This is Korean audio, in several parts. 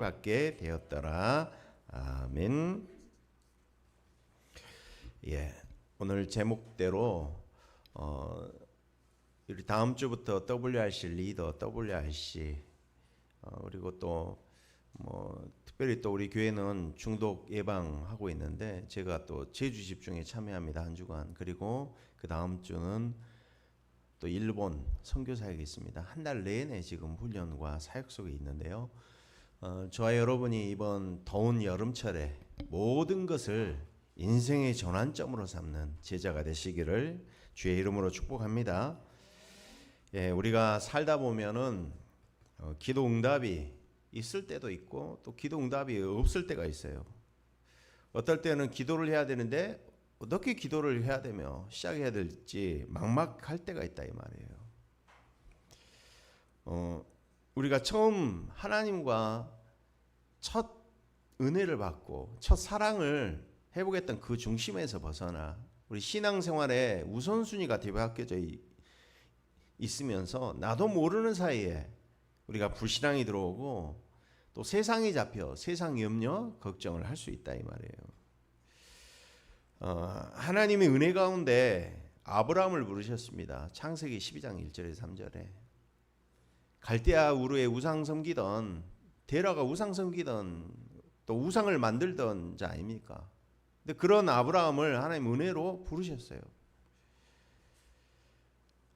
받게 되었더라. 아멘. 오늘 제목대로 우리 다음 주부터 WRC 리더, WRC 그리고 또 특별히 또 우리 교회는 중독 예방하고 있는데 제가 또 제주 집중에 참여합니다. 한 주간. 그리고 그 다음 주는 또 일본 선교 사역이 있습니다. 한 달 내내 지금 훈련과 사역 속에 있는데요. 저와 여러분이 이번 더운 여름철에 모든 것을 인생의 전환점으로 삼는 제자가 되시기를 주의 이름으로 축복합니다. 우리가 살다 보면은 기도 응답이 있을 때도 있고 또 기도 응답이 없을 때가 있어요. 어떨 때는 기도를 해야 되는데 어떻게 기도를 해야 되며 시작해야 될지 막막할 때가 있다 이 말이에요. 우리가 처음 하나님과 첫 은혜를 받고 첫 사랑을 회복했던 그 중심에서 벗어나 우리 신앙생활의 우선순위가 뒤바뀌어져 있으면서 나도 모르는 사이에 우리가 불신앙이 들어오고 또 세상이 잡혀 세상 염려 걱정을 할 수 있다 이 말이에요. 하나님의 은혜 가운데 아브라함을 부르셨습니다. 창세기 12장 1절에서 3절에 갈대아 우르에 우상 섬기던 데라가 우상 섬기던 또 우상을 만들던 자 아닙니까? 근데 그런 아브라함을 하나님 은혜로 부르셨어요.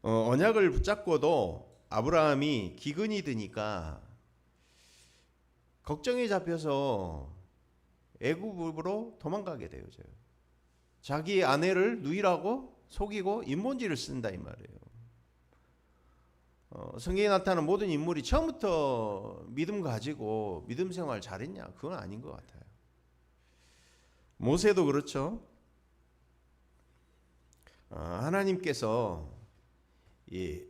언약을 붙잡고도 아브라함이 기근이 드니까 걱정이 잡혀서 애굽으로 도망가게 되어져요. 자기 아내를 누이라고 속이고 인본지를 쓴다 이 말이에요. 성경에 나타나는 모든 인물이 처음부터 믿음 가지고 믿음 생활 잘했냐? 그건 아닌 것 같아요. 모세도 그렇죠. 하나님께서 이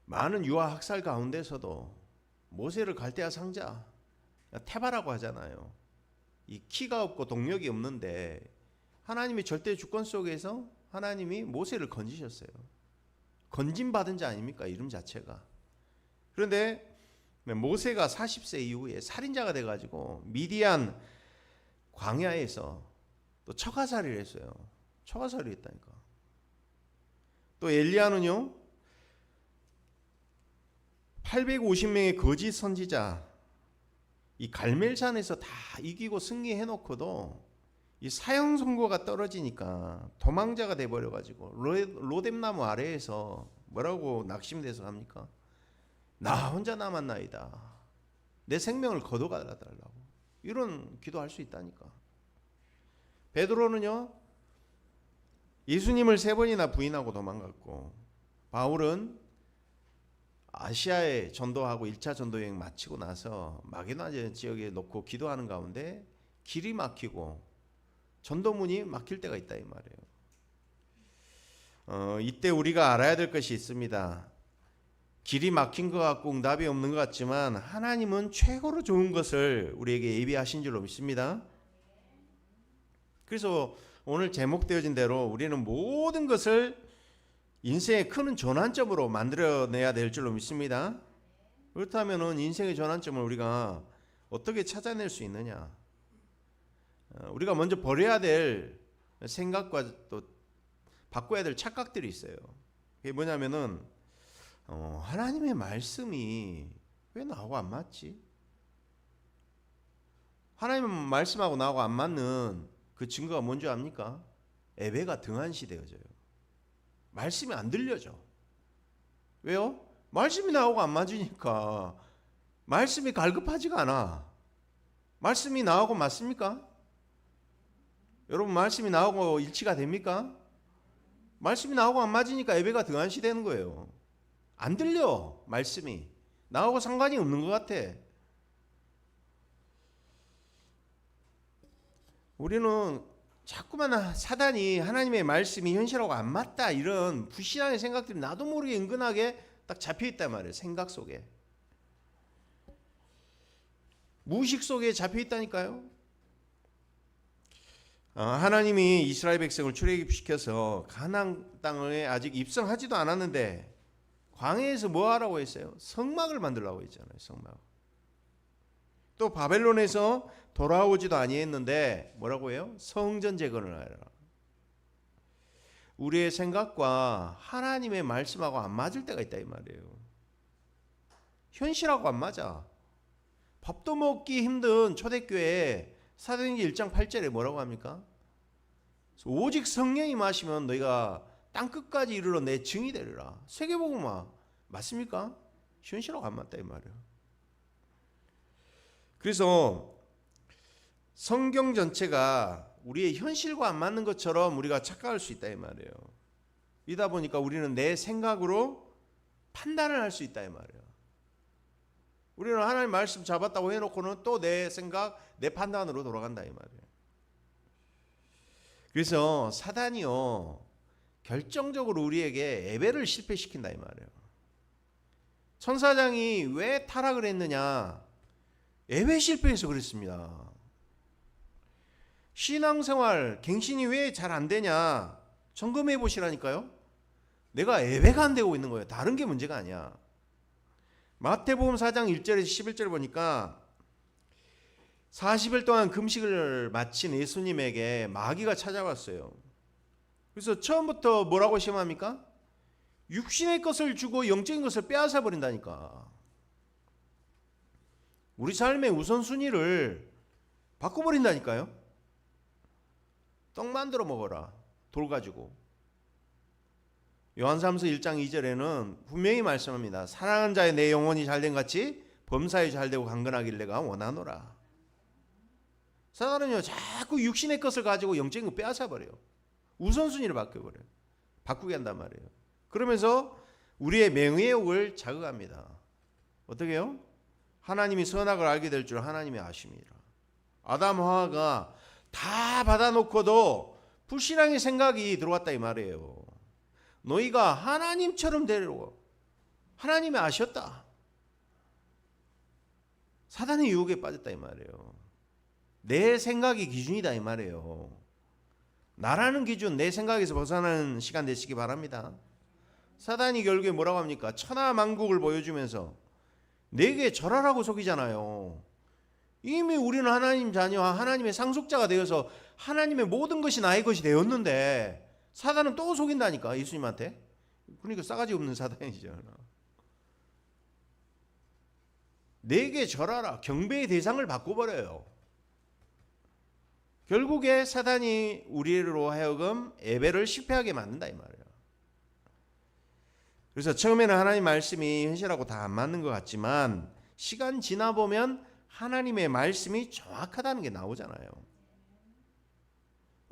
많은 유아 학살 가운데서도 모세를 갈대아 상자 태바라고 하잖아요. 이 키가 없고 동력이 없는데 하나님이 절대 주권 속에서 하나님이 모세를 건지셨어요. 건진받은 자 아닙니까? 이름 자체가. 그런데 모세가 40세 이후에 살인자가 돼가지고 미디안 광야에서 또 처가살이를 했어요. 처가살이 했다니까. 또 엘리야는요 850명의 거짓 선지자 이 갈멜산에서 다 이기고 승리해놓고도 이 사형 선고가 떨어지니까 도망자가 돼버려가지고 로뎀나무 아래에서 뭐라고 낙심돼서 합니까? 나 혼자 남았나이다. 내 생명을 거둬가달라고. 이런 기도할 수 있다니까. 베드로는요 예수님을 3번이나 부인하고 도망갔고 바울은 아시아에 전도하고 1차 전도여행 마치고 나서 마게도냐 지역에 놓고 기도하는 가운데 길이 막히고 전도문이 막힐 때가 있다 이 말이에요. 이때 우리가 알아야 될 것이 있습니다. 길이 막힌 것 같고 응답이 없는 것 같지만 하나님은 최고로 좋은 것을 우리에게 예비하신 줄로 믿습니다. 그래서 오늘 제목되어진 대로 우리는 모든 것을 인생의 큰 전환점으로 만들어내야 될 줄로 믿습니다. 그렇다면 인생의 전환점을 우리가 어떻게 찾아낼 수 있느냐? 우리가 먼저 버려야 될 생각과 또 바꿔야 될 착각들이 있어요. 그게 뭐냐면은 하나님의 말씀이 왜 나하고 안 맞지? 하나님 말씀하고 나하고 안 맞는 그 증거가 뭔지 압니까? 예배가 등한시 되어져요. 말씀이 안 들려져. 왜요? 말씀이 나하고 안 맞으니까 말씀이 갈급하지가 않아. 말씀이 나하고 맞습니까? 여러분 말씀이 나하고 일치가 됩니까? 말씀이 나하고 안 맞으니까 예배가 등한시 되는 거예요. 안 들려 말씀이. 나하고 상관이 없는 것 같아. 우리는 자꾸만 사단이 하나님의 말씀이 현실하고 안 맞다 이런 불신앙의 생각들이 나도 모르게 은근하게 딱 잡혀있단 말이에요. 생각 속에. 무의식 속에 잡혀있다니까요. 하나님이 이스라엘 백성을 출애굽시켜서 가나안 땅에 아직 입성하지도 않았는데 광야에서 뭐 하라고 했어요? 성막을 만들라고 했잖아요. 성막. 또 바벨론에서 돌아오지도 아니했는데 뭐라고 해요? 성전 재건을 하라. 우리의 생각과 하나님의 말씀하고 안 맞을 때가 있다 이 말이에요. 현실하고 안 맞아. 밥도 먹기 힘든 초대교회 사도행전 1장 8절에 뭐라고 합니까? 오직 성령이 마시면 너희가 땅끝까지 이르러 내 증이 되리라. 세계복음화 맞습니까? 현실하고 안 맞다 이 말이에요. 그래서 성경 전체가 우리의 현실과 안 맞는 것처럼 우리가 착각할 수 있다 이 말이에요. 이다 보니까 우리는 내 생각으로 판단을 할 수 있다 이 말이에요. 우리는 하나님 말씀 잡았다고 해놓고는 또 내 생각, 내 판단으로 돌아간다 이 말이에요. 그래서 사단이요 결정적으로 우리에게 예배를 실패시킨다 이 말이에요. 천사장이 왜 타락을 했느냐? 예배 실패해서 그랬습니다. 신앙생활 갱신이 왜 잘 안 되냐? 점검해 보시라니까요. 내가 예배가 안 되고 있는 거예요. 다른 게 문제가 아니야. 마태복음 4장 1절에서 11절 보니까 40일 동안 금식을 마친 예수님에게 마귀가 찾아왔어요. 그래서 처음부터 뭐라고 시험합니까? 육신의 것을 주고 영적인 것을 빼앗아 버린다니까. 우리 삶의 우선순위를 바꿔버린다니까요. 떡 만들어 먹어라. 돌 가지고. 요한삼서 1장 2절에는 분명히 말씀합니다. 사랑하는 자의 내 영혼이 잘된 같이 범사에 잘되고 강건하길 내가 원하노라. 사단은요 자꾸 육신의 것을 가지고 영적인 거 빼앗아 버려요. 우선순위를 바꿔버려요. 바꾸게 한단 말이에요. 그러면서 우리의 명예의 욕을 자극합니다. 어떻게 해요? 하나님이 선악을 알게 될 줄 하나님이 아십니다. 아담 하와가 다 받아놓고도 불신앙의 생각이 들어왔다 이 말이에요. 너희가 하나님처럼 되려고 하나님이 아셨다. 사단의 유혹에 빠졌다 이 말이에요. 내 생각이 기준이다 이 말이에요. 나라는 기준, 내 생각에서 벗어나는 시간 되시기 바랍니다. 사단이 결국에 뭐라고 합니까? 천하만국을 보여주면서 내게 절하라고 속이잖아요. 이미 우리는 하나님 자녀와 하나님의 상속자가 되어서 하나님의 모든 것이 나의 것이 되었는데 사단은 또 속인다니까 예수님한테. 그러니까 싸가지 없는 사단이죠. 내게 절하라. 경배의 대상을 바꿔버려요. 결국에 사단이 우리로 하여금 예배를 실패하게 만든다 이 말이에요. 그래서 처음에는 하나님 말씀이 현실하고 다 안 맞는 것 같지만 시간 지나 보면 하나님의 말씀이 정확하다는 게 나오잖아요.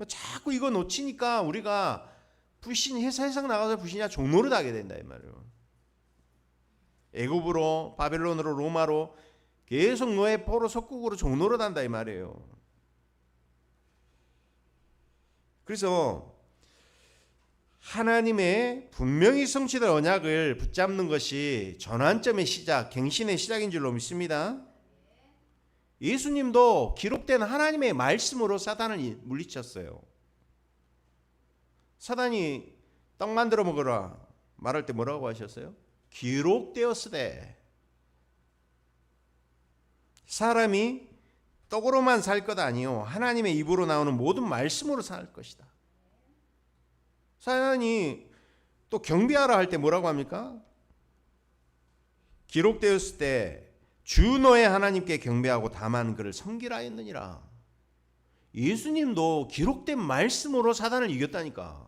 자꾸 이거 놓치니까 우리가 세상 나가서 불신이야 종노릇 하게 된다 이 말이에요. 애굽으로 바벨론으로 로마로 계속 노예 포로 속국으로 종노릇 한다 이 말이에요. 그래서 하나님의 분명히 성취될 언약을 붙잡는 것이 전환점의 시작, 갱신의 시작인 줄로 믿습니다. 예수님도 기록된 하나님의 말씀으로 사단을 물리쳤어요. 사단이 떡 만들어 먹으라 말할 때 뭐라고 하셨어요? 기록되었으되 사람이 떡으로만 살 것 아니요 하나님의 입으로 나오는 모든 말씀으로 살 것이다. 사단이 또 경배하라 할 때 뭐라고 합니까? 기록되었을 때 주 너의 하나님께 경배하고 다만 그를 섬기라 했느니라. 예수님도 기록된 말씀으로 사단을 이겼다니까.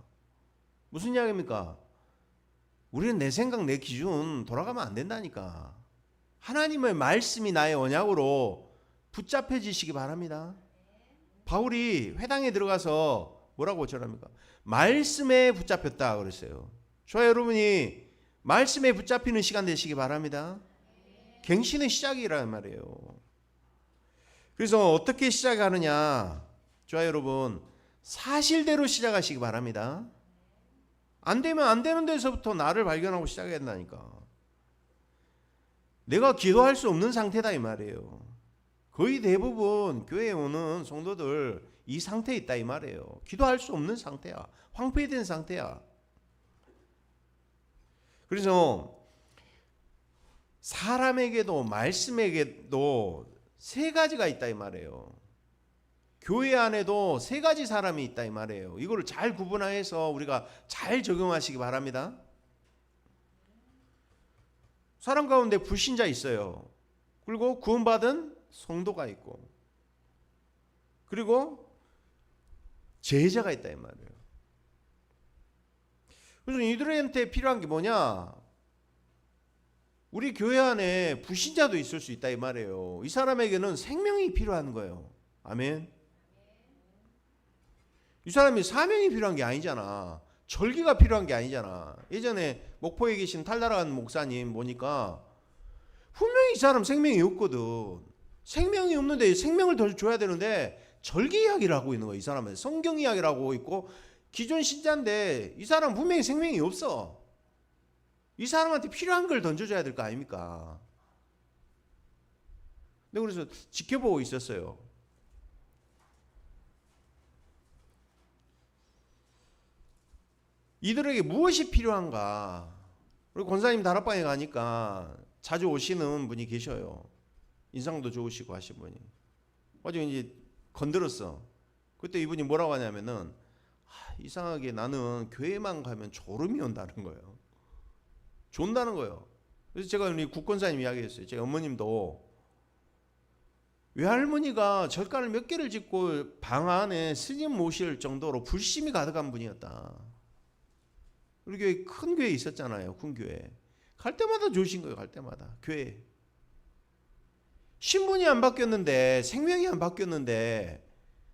무슨 이야기입니까? 우리는 내 생각 내 기준 돌아가면 안 된다니까. 하나님의 말씀이 나의 언약으로 붙잡혀지시기 바랍니다. 바울이 회당에 들어가서 뭐라고 전합니까? 말씀에 붙잡혔다 그랬어요. 저와 여러분이 말씀에 붙잡히는 시간 되시기 바랍니다. 갱신의 시작이란 말이에요. 그래서 어떻게 시작하느냐? 저와 여러분 사실대로 시작하시기 바랍니다. 안 되면 안 되는 데서부터 나를 발견하고 시작해야 된다니까. 내가 기도할 수 없는 상태다 이 말이에요. 거의 대부분 교회에 오는 성도들 이 상태에 있다 이 말이에요. 기도할 수 없는 상태야. 황폐된 상태야. 그래서 사람에게도 말씀에게도 세 가지가 있다 이 말이에요. 교회 안에도 세 가지 사람이 있다 이 말이에요. 이거를 잘 구분해서 우리가 잘 적용하시기 바랍니다. 사람 가운데 불신자 있어요. 그리고 구원받은 성도가 있고, 그리고 제자가 있다 이 말이에요. 그래서 이들한테 필요한 게 뭐냐? 우리 교회 안에 불신자도 있을 수 있다 이 말이에요. 이 사람에게는 생명이 필요한 거예요. 아멘. 이 사람이 사명이 필요한 게 아니잖아. 절기가 필요한 게 아니잖아. 예전에 목포에 계신 탈달한 목사님 보니까 분명히 이 사람 생명이 없거든. 생명이 없는데 생명을 더 줘야 되는데 절기 이야기를 하고 있는 거야. 이 사람은 성경 이야기를 하고 있고 기존 신자인데 이 사람 분명히 생명이 없어. 이 사람한테 필요한 걸 던져줘야 될 거 아닙니까? 근데 그래서 지켜보고 있었어요. 이들에게 무엇이 필요한가? 우리 권사님 다락방에 가니까 자주 오시는 분이 계셔요. 인상도 좋으시고 하신 분이. 어제 이제 건드렸어. 그때 이분이 뭐라고 하냐면은 이상하게 나는 교회만 가면 졸음이 온다는 거예요. 존다는 거예요. 그래서 제가 우리 국권사님 이야기했어요. 제 어머님도 외할머니가 절간을 몇 개를 짓고 방 안에 스님 모실 정도로 불심이 가득한 분이었다. 우리 교회 큰 교회 있었잖아요. 큰 교회. 갈 때마다 좋으신 거예요. 갈 때마다 교회. 신분이 안 바뀌었는데 생명이 안 바뀌었는데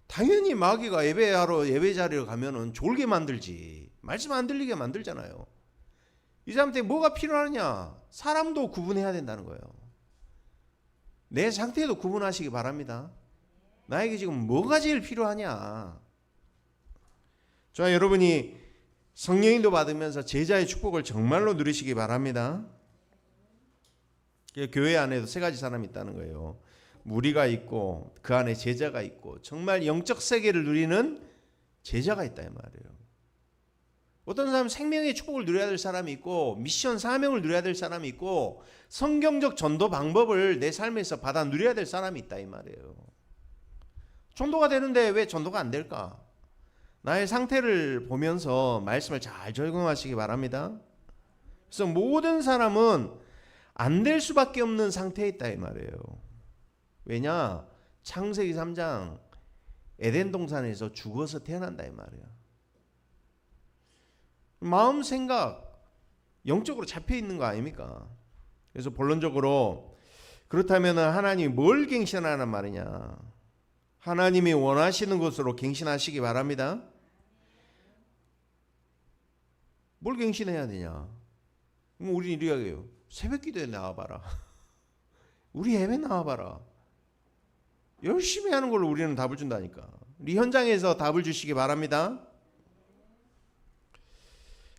당연히 마귀가 예배하러 예배 자리에 가면은 졸게 만들지. 말씀 안 들리게 만들잖아요. 이 사람한테 뭐가 필요하느냐? 사람도 구분해야 된다는 거예요. 내 상태도 구분하시기 바랍니다. 나에게 지금 뭐가 제일 필요하냐? 자, 여러분이 성령인도 받으면서 제자의 축복을 정말로 누리시기 바랍니다. 교회 안에도 세 가지 사람이 있다는 거예요. 무리가 있고 그 안에 제자가 있고 정말 영적 세계를 누리는 제자가 있다 이 말이에요. 어떤 사람은 생명의 축복을 누려야 될 사람이 있고 미션 사명을 누려야 될 사람이 있고 성경적 전도 방법을 내 삶에서 받아 누려야 될 사람이 있다 이 말이에요. 전도가 되는데 왜 전도가 안 될까? 나의 상태를 보면서 말씀을 잘 적용하시기 바랍니다. 그래서 모든 사람은 안 될 수밖에 없는 상태에 있다 이 말이에요. 왜냐? 창세기 3장 에덴 동산에서 죽어서 태어난다 이 말이에요. 마음 생각 영적으로 잡혀 있는 거 아닙니까? 그래서 본론적으로 그렇다면 하나님이 뭘 갱신하는 말이냐? 하나님이 원하시는 것으로 갱신하시기 바랍니다. 뭘 갱신해야 되냐? 그럼 우리 이렇게 해요. 새벽 기도에 나와봐라. 우리 예배 나와봐라. 열심히 하는 걸로 우리는 답을 준다니까. 우리 현장에서 답을 주시기 바랍니다.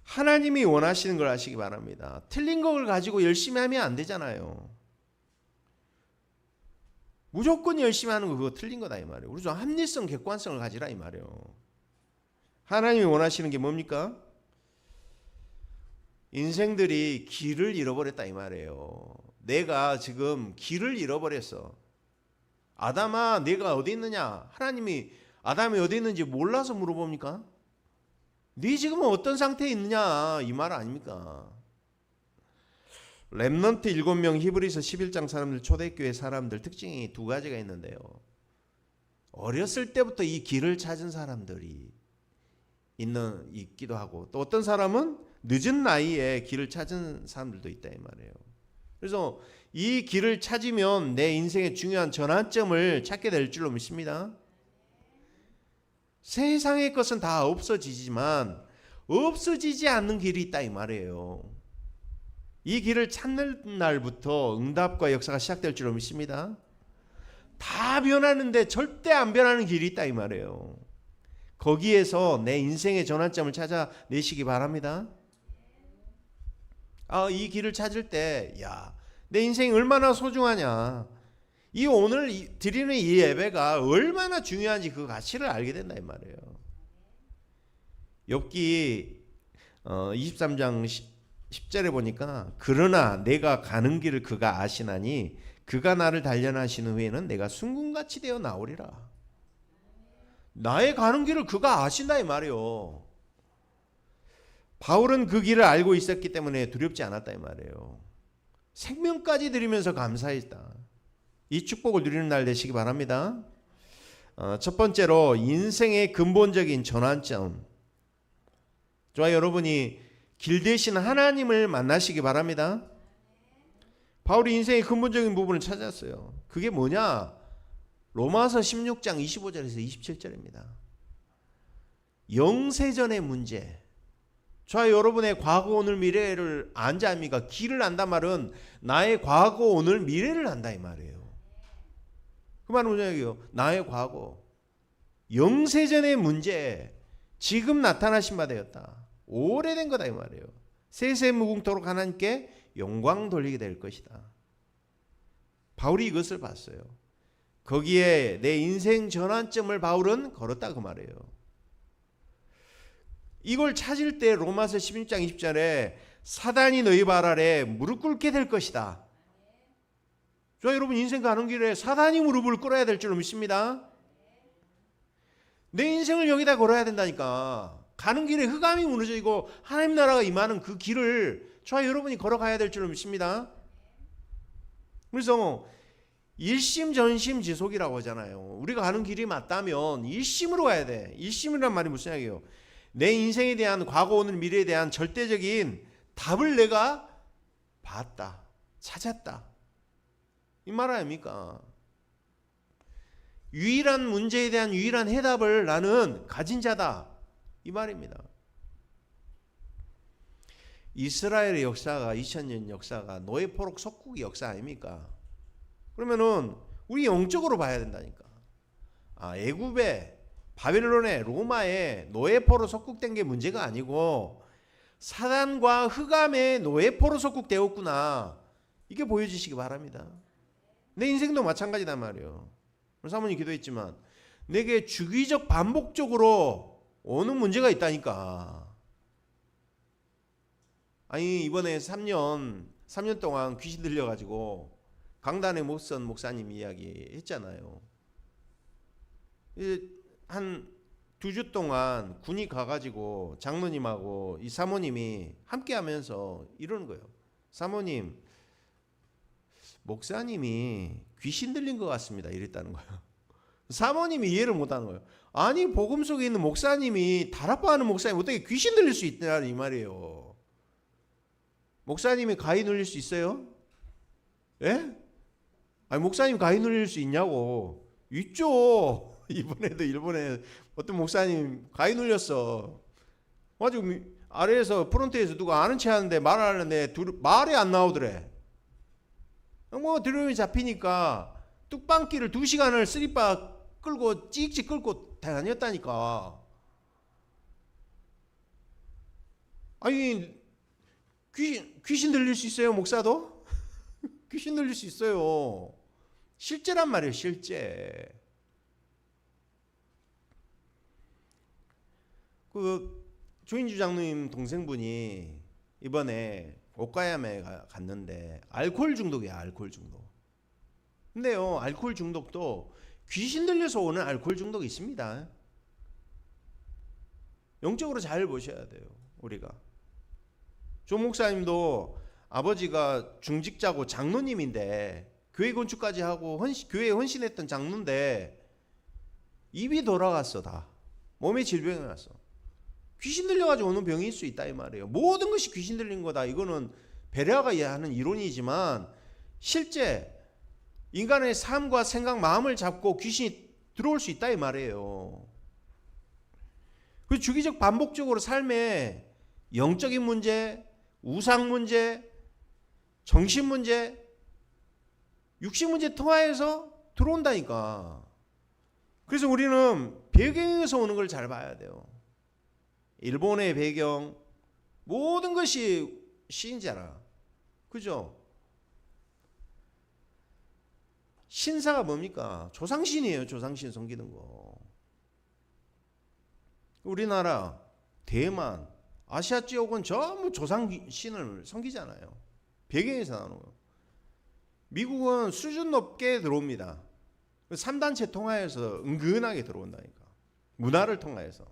하나님이 원하시는 걸 하시기 바랍니다. 틀린 걸 가지고 열심히 하면 안 되잖아요. 무조건 열심히 하는 거 그거 틀린 거다 이 말이에요. 우리 좀 합리성, 객관성을 가지라 이 말이에요. 하나님이 원하시는 게 뭡니까? 인생들이 길을 잃어버렸다 이 말이에요. 내가 지금 길을 잃어버렸어. 아담아 내가 어디 있느냐? 하나님이 아담이 어디 있는지 몰라서 물어봅니까? 네 지금은 어떤 상태에 있느냐 이 말 아닙니까? 렘넌트 7명 히브리서 11장 사람들 초대교회 사람들 특징이 두 가지가 있는데요. 어렸을 때부터 이 길을 찾은 사람들이 있기도 하고 또 어떤 사람은 늦은 나이에 길을 찾은 사람들도 있다 이 말이에요. 그래서 이 길을 찾으면 내 인생의 중요한 전환점을 찾게 될 줄로 믿습니다. 세상의 것은 다 없어지지만 없어지지 않는 길이 있다 이 말이에요. 이 길을 찾는 날부터 응답과 역사가 시작될 줄로 믿습니다. 다 변하는데 절대 안 변하는 길이 있다 이 말이에요. 거기에서 내 인생의 전환점을 찾아내시기 바랍니다. 이 길을 찾을 때 내 인생이 얼마나 소중하냐, 이 오늘 드리는 이 예배가 얼마나 중요한지 그 가치를 알게 된다 이 말이에요. 욥기 23장 10절에 보니까 그러나 내가 가는 길을 그가 아시나니 그가 나를 단련하신 후에는 내가 순금같이 되어 나오리라. 나의 가는 길을 그가 아신다 이 말이에요. 바울은 그 길을 알고 있었기 때문에 두렵지 않았다 이 말이에요. 생명까지 드리면서 감사했다. 이 축복을 누리는 날 되시기 바랍니다. 첫 번째로 인생의 근본적인 전환점. 저와 여러분이 길 대신 하나님을 만나시기 바랍니다. 바울이 인생의 근본적인 부분을 찾았어요. 그게 뭐냐? 로마서 16장 25절에서 27절입니다. 영세전의 문제. 저와 여러분의 과거, 오늘, 미래를 안지 아닙니까? 길을 안단 말은 나의 과거, 오늘, 미래를 안다 이 말이에요. 그 말은 뭐냐고요? 나의 과거, 영세전의 문제, 지금 나타나신 바 되었다. 오래된 거다 이 말이에요. 세세무궁토록 하나님께 영광 돌리게 될 것이다. 바울이 이것을 봤어요. 거기에 내 인생 전환점을 바울은 걸었다 그 말이에요. 이걸 찾을 때 로마서 16장 20절에 사단이 너희 발 아래 무릎 꿇게 될 것이다. 저 여러분 인생 가는 길에 사단이 무릎을 꿇어야 될 줄 믿습니다. 내 인생을 여기다 걸어야 된다니까. 가는 길에 흑암이 무너지고 하나님 나라가 임하는 그 길을 저와 여러분이 걸어가야 될 줄 믿습니다. 그래서 일심전심지속이라고 하잖아요. 우리가 가는 길이 맞다면 일심으로 가야 돼. 일심이란 말이 무슨 이야기예요? 내 인생에 대한 과거, 오늘, 미래에 대한 절대적인 답을 내가 봤다, 찾았다. 이 말 아닙니까? 유일한 문제에 대한 유일한 해답을 나는 가진 자다. 이 말입니다. 이스라엘의 역사가 2000년 역사가 노예포로 속국의 역사 아닙니까? 그러면은 우리 영적으로 봐야 된다니까. 애굽에 바벨론에 로마에 노예포로 속국된 게 문제가 아니고 사단과 흑암의 노예포로 속국되었구나. 이게 보여주시기 바랍니다. 내 인생도 마찬가지단 말이에요. 사모님 기도했지만 내게 주기적 반복적으로 오는 문제가 있다니까. 아니 이번에 3년 동안 귀신 들려가지고 강단의 목선 목사님 이야기 했잖아요. 한 2주 동안 군이 가가지고 장로님하고 이 사모님이 함께 하면서 이러는 거예요. 사모님, 목사님이 귀신 들린 것 같습니다. 이랬다는 거예요. 사모님이 이해를 못하는 거예요. 아니 복음 속에 있는 목사님이 다락방하는 목사님 어떻게 귀신 들릴 수 있냐는 이 말이에요. 목사님이 가위 눌릴 수 있어요? 예? 아니 목사님 가위 눌릴 수 있냐고. 있죠. 이번에도 일본에 어떤 목사님 가위 눌렸어. 가지고 아래에서 프론트에서 누가 아는 체 하는데 말하는데 말이 안 나오더래. 뭐 드럼이 잡히니까 뚝방길을 2시간을 쓰리바 끌고 찍찍 끌고 다녔다니까. 아니 귀신 들릴 수 있어요 목사도? 귀신 들릴 수 있어요. 실제란 말이에요. 실제. 그 조인주 장로님 동생분이 이번에 오카야마에 갔는데 알코올 중독이야. 알코올 중독. 근데요 알코올 중독도 귀신 들려서 오는 알코올 중독이 있습니다. 영적으로 잘 보셔야 돼요. 우리가 조 목사님도 아버지가 중직자고 장로님인데 교회 건축까지 하고 교회에 헌신했던 장로인데 입이 돌아갔어. 다 몸에 질병이 났어. 귀신 들려가지고 오는 병일 수 있다 이 말이에요. 모든 것이 귀신 들린 거다. 이거는 베레아가 하는 이론이지만 실제 인간의 삶과 생각, 마음을 잡고 귀신이 들어올 수 있다 이 말이에요. 그 주기적 반복적으로 삶에 영적인 문제, 우상 문제, 정신 문제, 육신 문제 통하여서 들어온다니까. 그래서 우리는 배경에서 오는 걸 잘 봐야 돼요. 일본의 배경, 모든 것이 신자라. 그죠? 신사가 뭡니까? 조상신이에요. 조상신 섬기는 거. 우리나라, 대만, 아시아 지역은 전부 조상신을 섬기잖아요. 배경에서 나오는 거. 미국은 수준 높게 들어옵니다. 3단체 통하여서 은근하게 들어온다니까. 문화를 통하여서.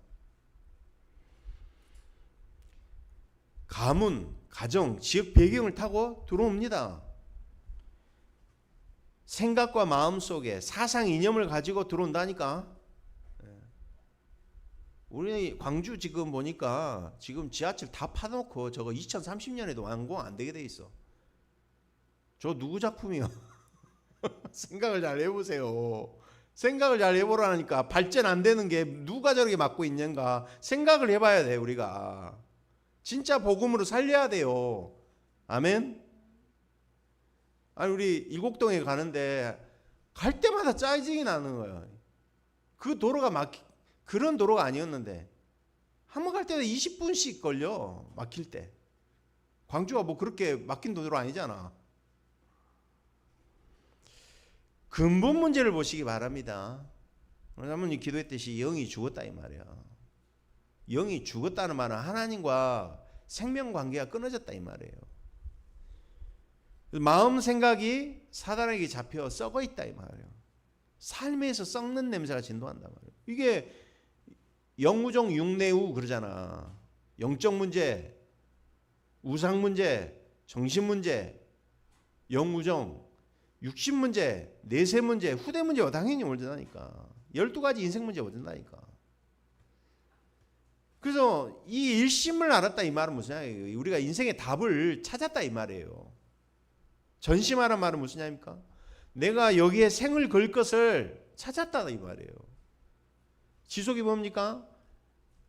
가문, 가정, 지역 배경을 타고 들어옵니다. 생각과 마음 속에 사상 이념을 가지고 들어온다니까. 우리 광주 지금 보니까 지금 지하철 다 파놓고 저거 2030년에도 완공 안 되게 돼 있어. 저 누구 작품이요? 생각을 잘 해보세요. 생각을 잘 해보라니까. 발전 안 되는 게 누가 저렇게 막고 있는가 생각을 해봐야 돼. 우리가 진짜 복음으로 살려야 돼요. 아멘. 아니 우리 일곡동에 가는데 갈 때마다 짜증이 나는 거예요. 그 도로가 그런 도로가 아니었는데 한 번 갈 때마다 20분씩 걸려. 막힐 때. 광주가 뭐 그렇게 막힌 도로 아니잖아. 근본 문제를 보시기 바랍니다. 사모님 기도했듯이 영이 죽었다 이 말이야. 영이 죽었다는 말은 하나님과 생명 관계가 끊어졌다 이 말이에요. 마음 생각이 사단에게 잡혀 썩어 있다 이 말이에요. 삶에서 썩는 냄새가 진동한단 말이에요. 이게 영우정 육내우 그러잖아. 영적 문제, 우상 문제, 정신 문제, 영우정, 육신 문제, 내세 문제, 후대 문제가 당연히 오른다니까. 12가지 인생 문제가 오른다니까. 그래서 이 일심을 알았다 이 말은 무슨 말이에요? 우리가 인생의 답을 찾았다 이 말이에요. 전심하란 말은 무슨 말입니까? 내가 여기에 생을 걸 것을 찾았다 이 말이에요. 지속이 뭡니까?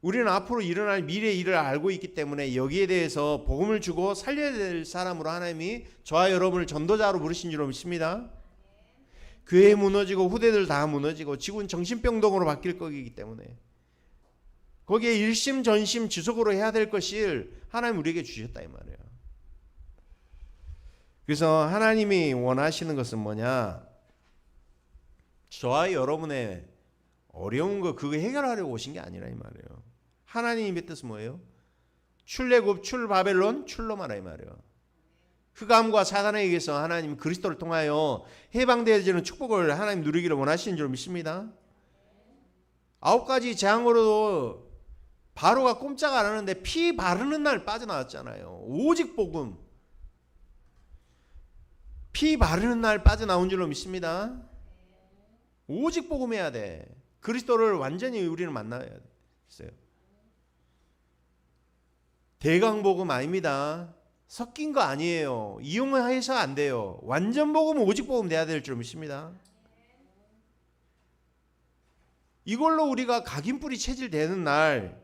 우리는 앞으로 일어날 미래의 일을 알고 있기 때문에 여기에 대해서 복음을 주고 살려야 될 사람으로 하나님이 저와 여러분을 전도자로 부르신 줄로 믿습니다. 교회 무너지고 후대들 다 무너지고 지구는 정신병동으로 바뀔 거기 때문에 거기에 일심 전심 지속으로 해야 될 것을 하나님 우리에게 주셨다 이 말이에요. 그래서 하나님이 원하시는 것은 뭐냐? 저와 여러분의 어려운 거 그거 해결하려고 오신 게 아니라 이 말이에요. 하나님의 뜻은 뭐예요? 출애굽 출바벨론 출로마라 이 말이에요. 흑암과 사단에 의해서 하나님 그리스도를 통하여 해방되어지는 축복을 하나님 누리기를 원하시는 줄 믿습니다. 9가지 재앙으로도 바로가 꼼짝 안 하는데 피 바르는 날 빠져나왔잖아요. 오직 복음. 피 바르는 날 빠져나온 줄로 믿습니다. 오직 복음해야 돼. 그리스도를 완전히 우리는 만나야 돼요. 대강복음 아닙니다. 섞인 거 아니에요. 이용해서 안 돼요. 완전 복음은 오직 복음 돼야 될 줄 믿습니다. 이걸로 우리가 각인뿌리 체질되는 날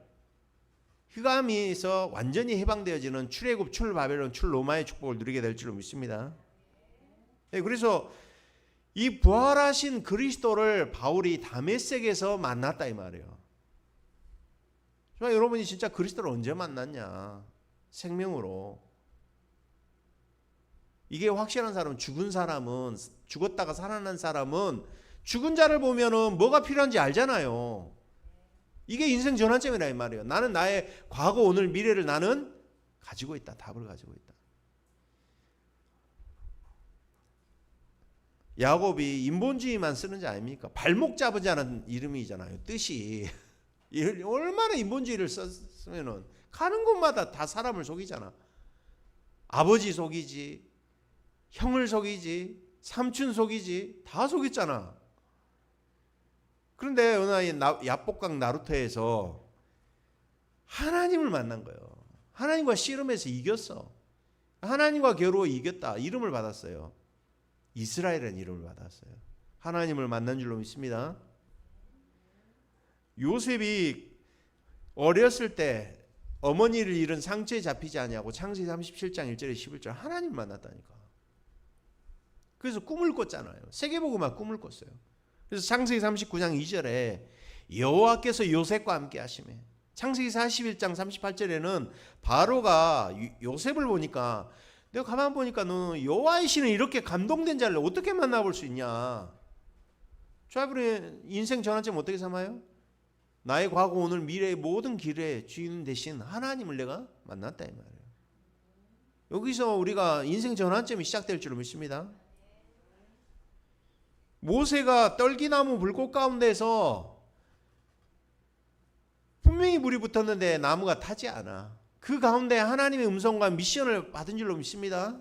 흑암에서 완전히 해방되어지는 출애굽 출바벨론 출로마의 축복을 누리게 될 줄 믿습니다. 그래서 이 부활하신 그리스도를 바울이 다메섹에서 만났다 이 말이에요. 여러분이 진짜 그리스도를 언제 만났냐? 생명으로. 이게 확실한 사람은 죽은 사람은 죽었다가 살아난 사람은 죽은 자를 보면은 뭐가 필요한지 알잖아요. 이게 인생 전환점이라 이 말이에요. 나는 나의 과거, 오늘, 미래를 나는 가지고 있다. 답을 가지고 있다. 야곱이 인본주의만 쓰는 자 아닙니까? 발목 잡은 자는 이름이잖아요. 뜻이. 얼마나 인본주의를 썼으면은 가는 곳마다 다 사람을 속이잖아. 아버지 속이지, 형을 속이지, 삼촌 속이지, 다 속였잖아. 그런데 어느 날 야복강 나루토에서 하나님을 만난 거예요. 하나님과 씨름해서 이겼어. 하나님과 겨루어 이겼다. 이름을 받았어요. 이스라엘이라는 이름을 받았어요. 하나님을 만난 줄로 믿습니다. 요셉이 어렸을 때 어머니를 잃은 상처에 잡히지 아니하고 창세기 37장 1절에 11절 하나님을 만났다니까. 그래서 꿈을 꿨잖아요. 세계복음화 꿈을 꿨어요. 그래서 창세기 39장 2절에 여호와께서 요셉과 함께 하시매. 창세기 41장 38절에는 바로가 요셉을 보니까 내가 가만 보니까 너 여호와의 신은 이렇게 감동된 자를 어떻게 만나볼 수 있냐. 저분의 인생 전환점 어떻게 삼아요? 나의 과거 오늘 미래의 모든 길의 주인 대신 하나님을 내가 만났다 이 말이에요. 여기서 우리가 인생 전환점이 시작될 줄 믿습니다. 모세가 떨기나무 불꽃 가운데서 분명히 불이 붙었는데 나무가 타지 않아. 그 가운데 하나님의 음성과 미션을 받은 줄로 믿습니다.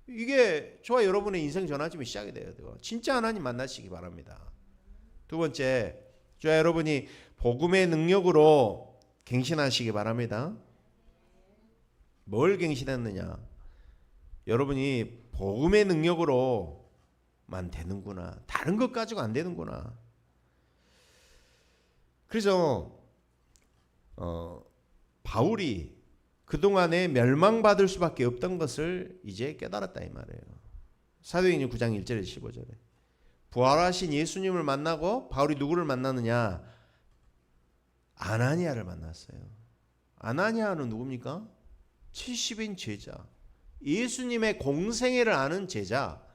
이게 저와 여러분의 인생 전환점이 시작이 돼야 돼요. 진짜 하나님 만나시기 바랍니다. 두 번째, 저와 여러분이 복음의 능력으로 갱신하시기 바랍니다. 뭘 갱신했느냐? 여러분이 복음의 능력으로만 되는구나. 다른 것 가지고 안 되는구나. 그래서 바울이 그동안에 멸망받을 수밖에 없던 것을 이제 깨달았다 이 말이에요. 사도행전 9장 1절에서 15절에 부활하신 예수님을 만나고 바울이 누구를 만나느냐? 아나니아를 만났어요. 아나니아는 누굽니까? 70인 제자, 예수님의 공생애를 아는 제자,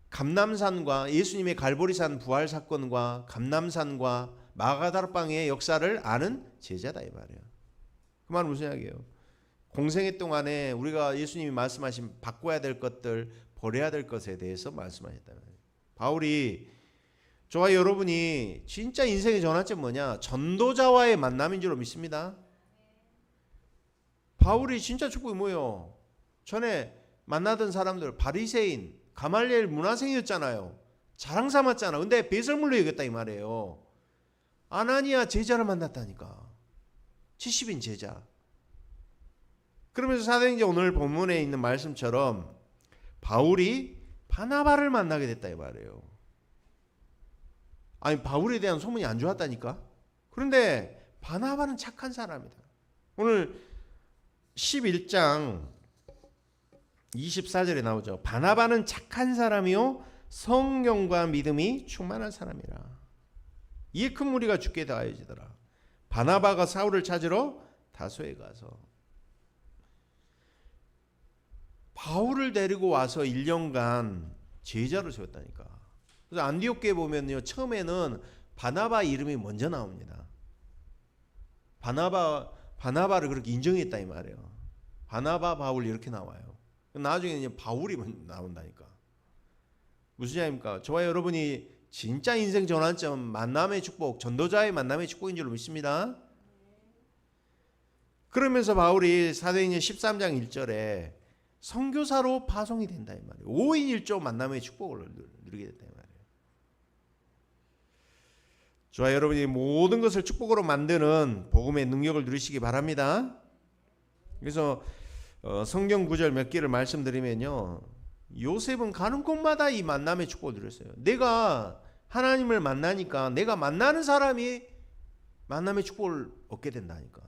감람산과 예수님의 갈보리산 부활 사건과 감람산과 마가다락방의 역사를 아는 제자다 이 말이에요. 그 말은 무슨 이야기예요? 공생애 동안에 우리가 예수님이 말씀하신 바꿔야 될 것들, 버려야 될 것에 대해서 말씀하셨다. 바울이 저와 여러분이 진짜 인생의 전환점 뭐냐? 전도자와의 만남인 줄로 믿습니다. 바울이 진짜 축복이 뭐예요? 전에 만나던 사람들 바리새인, 가말리엘 문화생이었잖아요. 자랑 삼았잖아. 근데 배설물로 여겼다 이 말이에요. 아나니아 제자를 만났다니까. 70인 제자. 그러면서 사도행전 오늘 본문에 있는 말씀처럼 바울이 바나바를 만나게 됐다 이 말이에요. 아니 바울에 대한 소문이 안 좋았다니까. 그런데 바나바는 착한 사람이다. 오늘 11장 24절에 나오죠. 바나바는 착한 사람이요 성령과 믿음이 충만한 사람이라. 이에 큰 무리가 죽게 다하여지더라. 바나바가 사울을 찾으러 다소에 가서 바울을 데리고 와서 1년간 제자를 세웠다니까. 그래서 안디옥교에 보면요, 처음에는 바나바 이름이 먼저 나옵니다. 바나바를 그렇게 인정했다 이 말이에요. 바나바, 바울 이렇게 나와요. 나중에 이제 바울이 나온다니까. 무슨 얘기입니까? 저와 여러분이 진짜 인생 전환점, 만남의 축복, 전도자의 만남의 축복인 줄로 믿습니다. 그러면서 바울이 사도행전 13장 1절에 선교사로 파송이 된다 이 말이에요. 5인 1조 만남의 축복을 누리게 됐다 이 말이에요. 저와 여러분이 모든 것을 축복으로 만드는 복음의 능력을 누리시기 바랍니다. 그래서 성경 구절 몇 개를 말씀드리면요, 요셉은 가는 곳마다 이 만남의 축복을 누렸어요. 내가 하나님을 만나니까 내가 만나는 사람이 만남의 축복을 얻게 된다니까.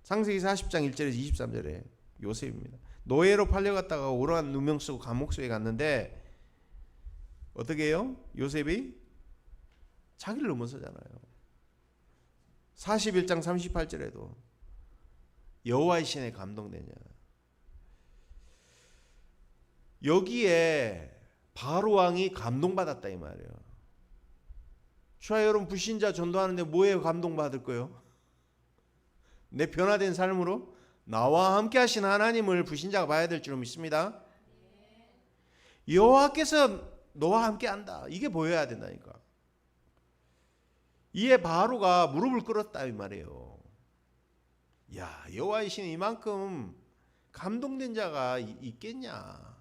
창세기 40장 1절에서 23절에 요셉입니다. 노예로 팔려갔다가 오로한 누명 쓰고 감옥소에 갔는데 어떻게 해요? 요셉이 자기를 넘어서잖아요. 41장 38절에도 여호와의 신에 감동되냐. 여기에 바로 왕이 감동받았다 이 말이에요. 저와 여러분 불신자 전도하는데 뭐에 감동받을 거예요? 내 변화된 삶으로 나와 함께 하신 하나님을 불신자가 봐야 될 줄 믿습니다. 여호와께서 너와 함께 한다. 이게 보여야 된다니까. 이에 바로가 무릎을 꿇었다 이 말이에요. 야, 여호와의 신이 이만큼 감동된 자가 있겠냐.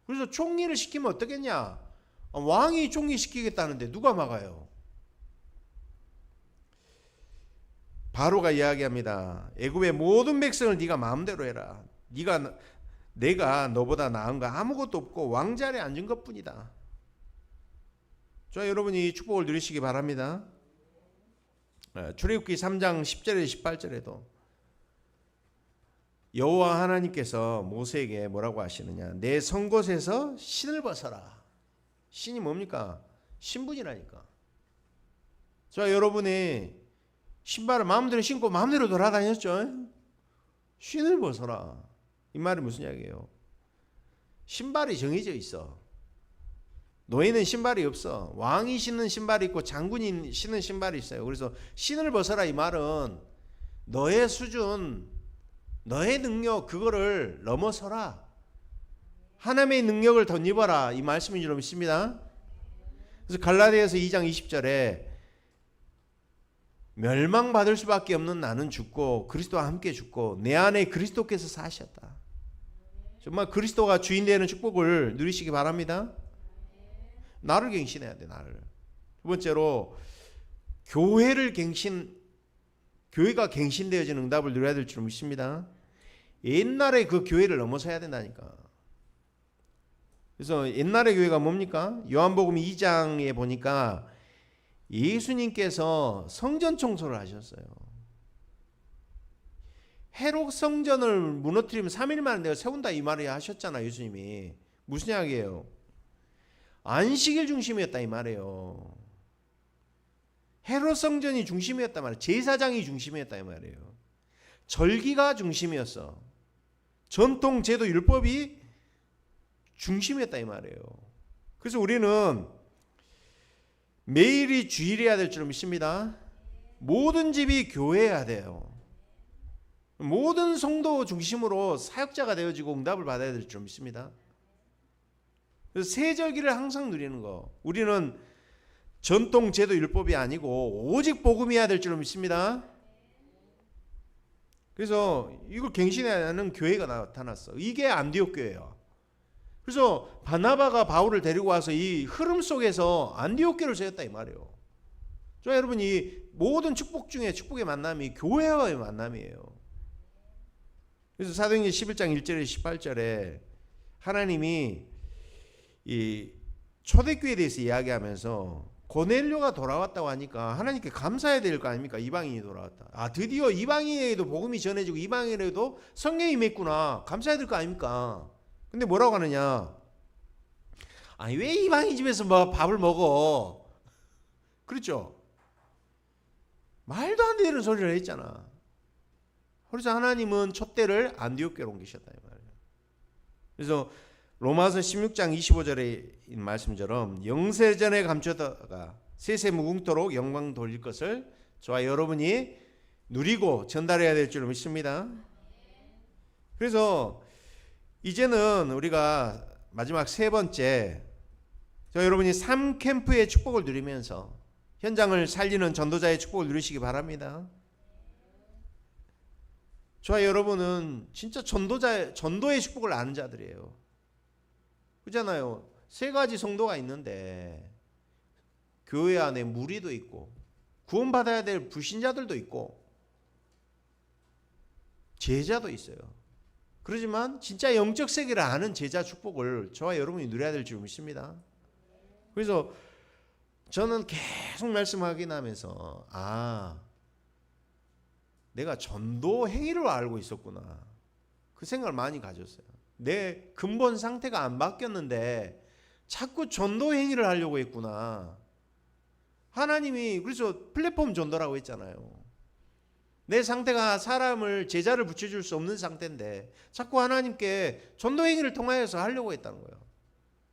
그래서 총리를 시키면 어떻겠냐. 왕이 총리 시키겠다는데 누가 막아요? 바로가 이야기합니다. 애굽의 모든 백성을 네가 마음대로 해라. 내가 너보다 나은 거 아무것도 없고 왕자리에 앉은 것뿐이다. 저 여러분이 축복을 누리시기 바랍니다. 출애굽기 3장 10절에서 18절에도 여호와 하나님께서 모세에게 뭐라고 하시느냐. 내 선 곳에서 신을 벗어라. 신이 뭡니까? 신분이라니까. 저 여러분이 신발을 마음대로 신고 마음대로 돌아다녔죠. 신을 벗어라. 이 말이 무슨 이야기예요? 신발이 정해져 있어. 노예는 신발이 없어. 왕이 신는 신발이 있고 장군이 신는 신발이 있어요. 그래서 신을 벗어라 이 말은 너의 수준, 너의 능력 그거를 넘어서라. 하나님의 능력을 덧입어라, 이 말씀인 줄 믿습니다. 그래서 갈라디아서 2장 20절에 멸망받을 수밖에 없는 나는 죽고 그리스도와 함께 죽고 내 안에 그리스도께서 사셨다. 정말 그리스도가 주인 되는 축복을 누리시기 바랍니다. 나를 갱신해야 돼. 나를. 두 번째로 교회가 갱신되어지는 응답을 누려야 될 줄 믿습니다. 옛날에 그 교회를 넘어서야 된다니까. 그래서 옛날의 교회가 뭡니까? 요한복음 2장에 보니까 예수님께서 성전 청소를 하셨어요. 헤롯 성전을 무너뜨리면 3일 만에 내가 세운다, 이 말을 하셨잖아, 예수님이. 무슨 이야기예요? 안식일 중심이었다, 이 말이에요. 헤롯 성전이 중심이었단 말이에요. 제사장이 중심이었다, 이 말이에요. 절기가 중심이었어. 전통 제도 율법이 중심이었다, 이 말이에요. 그래서 우리는 매일이 주일이어야 될 줄 믿습니다. 모든 집이 교회여야 돼요. 모든 성도 중심으로 사역자가 되어지고 응답을 받아야 될 줄 믿습니다. 그래서 세절기를 항상 누리는 거. 우리는 전통 제도 율법이 아니고 오직 복음이어야 될 줄 믿습니다. 그래서 이걸 갱신해야 하는 교회가 나타났어. 이게 안디옥 교회예요. 그래서 바나바가 바울을 데리고 와서 이 흐름 속에서 안디옥 교회를 세웠다, 이 말이에요. 저 여러분, 이 모든 축복 중에 축복의 만남이 교회와의 만남이에요. 그래서 사도행전 11장 1절에 18절에 하나님이 이 초대교회에 대해서 이야기하면서 고넬료가 돌아왔다고 하니까 하나님께 감사해야 될 거 아닙니까? 이방인이 돌아왔다. 아, 드디어 이방인에게도 복음이 전해지고 이방인에게도 성령이 임했구나. 감사해야 될 거 아닙니까? 근데 뭐라고 하느냐? 아니, 왜 이방인 집에서 뭐 밥을 먹어? 그렇죠? 말도 안 되는 소리를 했잖아. 그래서 하나님은 촛대를 안디옥 교회로 옮기셨다, 이 말이에요. 그래서 로마서 16장 25절의 말씀처럼 영세전에 감추다가 세세 무궁토록 영광 돌릴 것을 저와 여러분이 누리고 전달해야 될 줄 믿습니다. 그래서 이제는 우리가 마지막 세 번째, 저 여러분이 3캠프의 축복을 누리면서 현장을 살리는 전도자의 축복을 누리시기 바랍니다. 저와 여러분은 진짜 전도의 축복을 아는 자들이에요. 그렇잖아요. 세 가지 성도가 있는데 교회 안에 무리도 있고 구원받아야 될 불신자들도 있고 제자도 있어요. 그렇지만 진짜 영적 세계를 아는 제자 축복을 저와 여러분이 누려야 될 줄 믿습니다. 그래서 저는 계속 말씀하긴 하면서 내가 전도 행위를 알고 있었구나. 그 생각을 많이 가졌어요. 내 근본 상태가 안 바뀌었는데 자꾸 전도 행위를 하려고 했구나. 하나님이 그래서 플랫폼 전도라고 했잖아요. 내 상태가 사람을 제자를 붙여줄 수 없는 상태인데 자꾸 하나님께 전도 행위를 통하여서 하려고 했다는 거예요.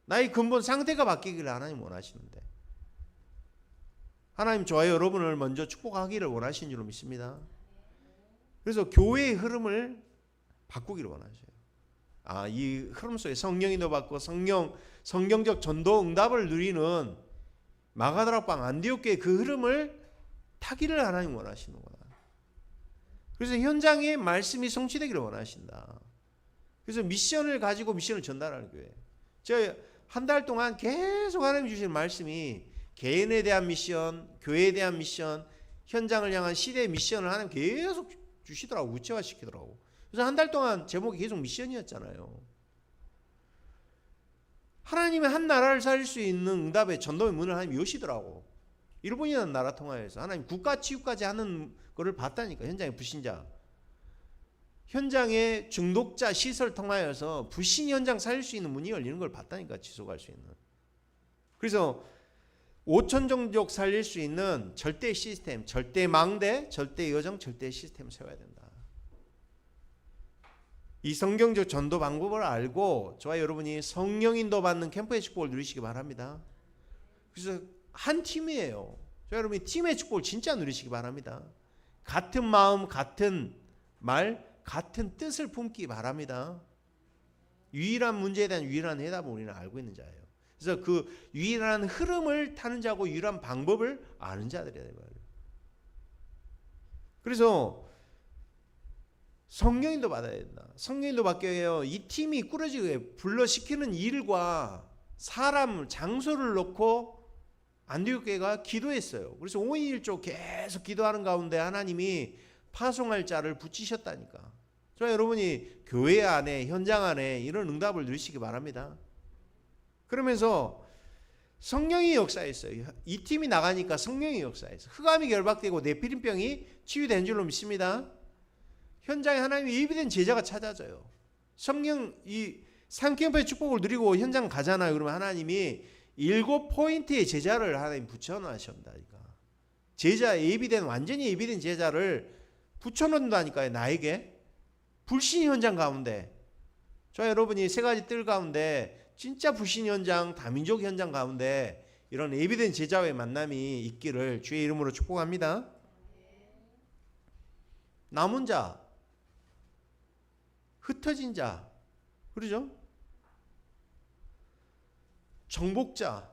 나의 근본 상태가 바뀌기를 하나님 원하시는데 하나님 저와 여러분을 먼저 축복하기를 원하시는 줄로 믿습니다. 그래서 교회의 흐름을 바꾸기를 원하셔요. 이 흐름 속에 성령이 넣어받고 성경적 전도 응답을 누리는 마가다락방 안디옥 교회 그 흐름을 타기를 하나님 원하시는구나. 그래서 현장에 말씀이 성취되기를 원하신다. 그래서 미션을 가지고 미션을 전달하는 교회. 제가 한 달 동안 계속 하나님 주시는 말씀이 개인에 대한 미션, 교회에 대한 미션, 현장을 향한 시대의 미션을 하나님 계속 주시더라고, 구체화시키더라고. 그래서 한 달 동안 제목이 계속 미션이었잖아요. 하나님의 한 나라를 살릴 수 있는 응답의 전도의 문을 하나님 여시더라고. 일본이라는 나라 통하여서 하나님 국가 치유까지 하는 거를 봤다니까. 현장의 불신자, 현장의 중독자 시설 통하여서 불신 현장 살릴 수 있는 문이 열리는 걸 봤다니까. 지속할 수 있는. 그래서 5천 종족 살릴 수 있는 절대 시스템, 절대 망대, 절대 여정, 절대 시스템을 세워야 된다. 이 성경적 전도 방법을 알고 저와 여러분이 성령 인도 받는 캠프의 축복을 누리시기 바랍니다. 그래서 한 팀이에요. 저와 여러분이 팀의 축복을 진짜 누리시기 바랍니다. 같은 마음, 같은 말, 같은 뜻을 품기 바랍니다. 유일한 문제에 대한 유일한 해답을 우리는 알고 있는 자예요. 그래서 그 유일한 흐름을 타는 자고 유일한 방법을 아는 자들이야 말이에요. 그래서 성령인도 받아야 된다. 성령인도 받게 해요. 이 팀이 꾸러지게 불러시키는 일과 사람, 장소를 놓고 안디옥교회가 기도했어요. 그래서 5인 1조 계속 기도하는 가운데 하나님이 파송할 자를 붙이셨다니까. 저 여러분이 교회 안에, 현장 안에 이런 응답을 누리시기 바랍니다. 그러면서 성령이 역사했어요. 이 팀이 나가니까 성령이 역사했어요. 흑암이 결박되고 네피림병이 치유된 줄로 믿습니다. 현장에 하나님이 예비된 제자가 찾아져요. 성령 이 상캠프의 축복을 누리고 현장 가잖아요. 그러면 하나님이 7포인트의 제자를 하나님 붙여놓으신다니까. 제자 예비된 완전히 예비된 제자를 붙여놓는다니까요. 나에게 불신 현장 가운데 저 여러분이 세 가지 뜰 가운데 진짜 불신 현장, 다민족 현장 가운데 이런 예비된 제자와의 만남이 있기를 주의 이름으로 축복합니다. 남은 자, 흩어진 자, 그러죠? 정복자,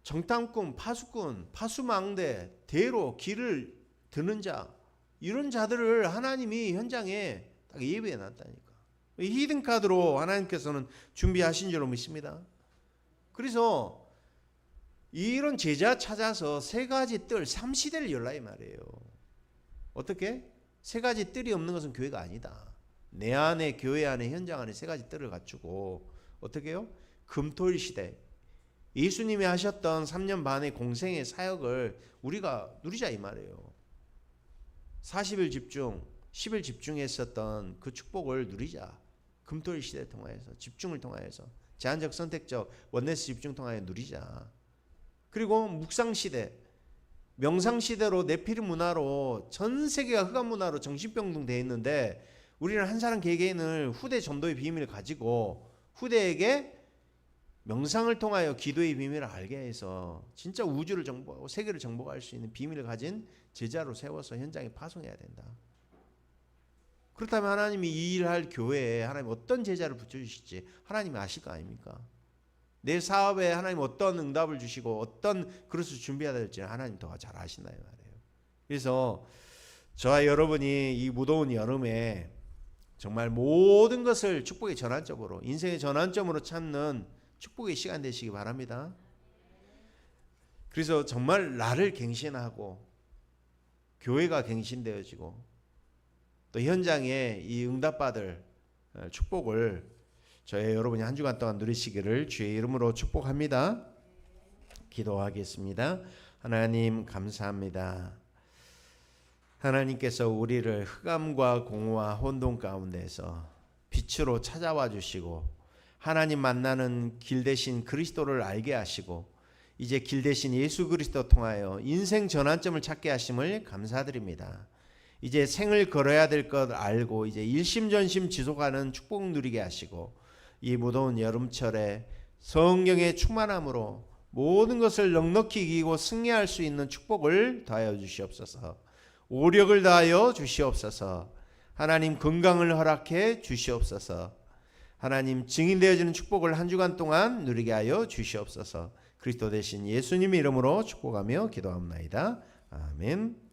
정탐꾼, 파수꾼, 파수망대, 대로 길을 드는 자, 이런 자들을 하나님이 현장에 딱 예비해 놨다니까. 히든카드로 하나님께서는 준비하신 줄로 믿습니다. 그래서 이런 제자 찾아서 세 가지 뜰, 3시대를 열라 이 말이에요. 어떻게? 세 가지 뜰이 없는 것은 교회가 아니다. 내 안에, 교회 안에, 현장 안에 세 가지 뜰을 갖추고 어떻게 해요? 금토일 시대, 예수님이 하셨던 3년 반의 공생의 사역을 우리가 누리자 이 말이에요. 40일 집중, 10일 집중했었던 그 축복을 누리자. 금토일 시대를 통하여서, 집중을 통하여서, 제한적 선택적 원네스 집중 통하여 누리자. 그리고 묵상 시대, 명상 시대로 네피림 문화로 전 세계가 흑암 문화로 정신병동 돼 있는데 우리는 한 사람 개개인을 후대 전도의 비밀을 가지고 후대에게 명상을 통하여 기도의 비밀을 알게 해서 진짜 우주를 정복하고 세계를 정복할 수 있는 비밀을 가진 제자로 세워서 현장에 파송해야 된다. 그렇다면 하나님이 이 일할 교회에 하나님 어떤 제자를 붙여주실지 하나님이 아실 거 아닙니까? 내 사업에 하나님 어떤 응답을 주시고 어떤 그릇을 준비해야 될지 하나님 더 잘 아신다 이 말이에요. 그래서 저와 여러분이 이 무더운 여름에 정말 모든 것을 축복의 전환점으로, 인생의 전환점으로 찾는 축복의 시간 되시기 바랍니다. 그래서 정말 나를 갱신하고 교회가 갱신되어지고 또 현장에 이 응답받을 축복을 저희 여러분이 한 주간 동안 누리시기를 주의 이름으로 축복합니다. 기도하겠습니다. 하나님 감사합니다. 하나님께서 우리를 흑암과 공허와 혼돈 가운데서 빛으로 찾아와 주시고 하나님 만나는 길 대신 그리스도를 알게 하시고 이제 길 대신 예수 그리스도 통하여 인생 전환점을 찾게 하심을 감사드립니다. 이제 생을 걸어야 될 것 알고 이제 일심전심 지속하는 축복 누리게 하시고 이 무더운 여름철에 성령의 충만함으로 모든 것을 넉넉히 이기고 승리할 수 있는 축복을 더하여 주시옵소서. 오력을 다하여 주시옵소서. 하나님 건강을 허락해 주시옵소서. 하나님 증인되어지는 축복을 한 주간 동안 누리게 하여 주시옵소서. 그리스도 대신 예수님 이름으로 축복하며 기도합나이다. 아멘.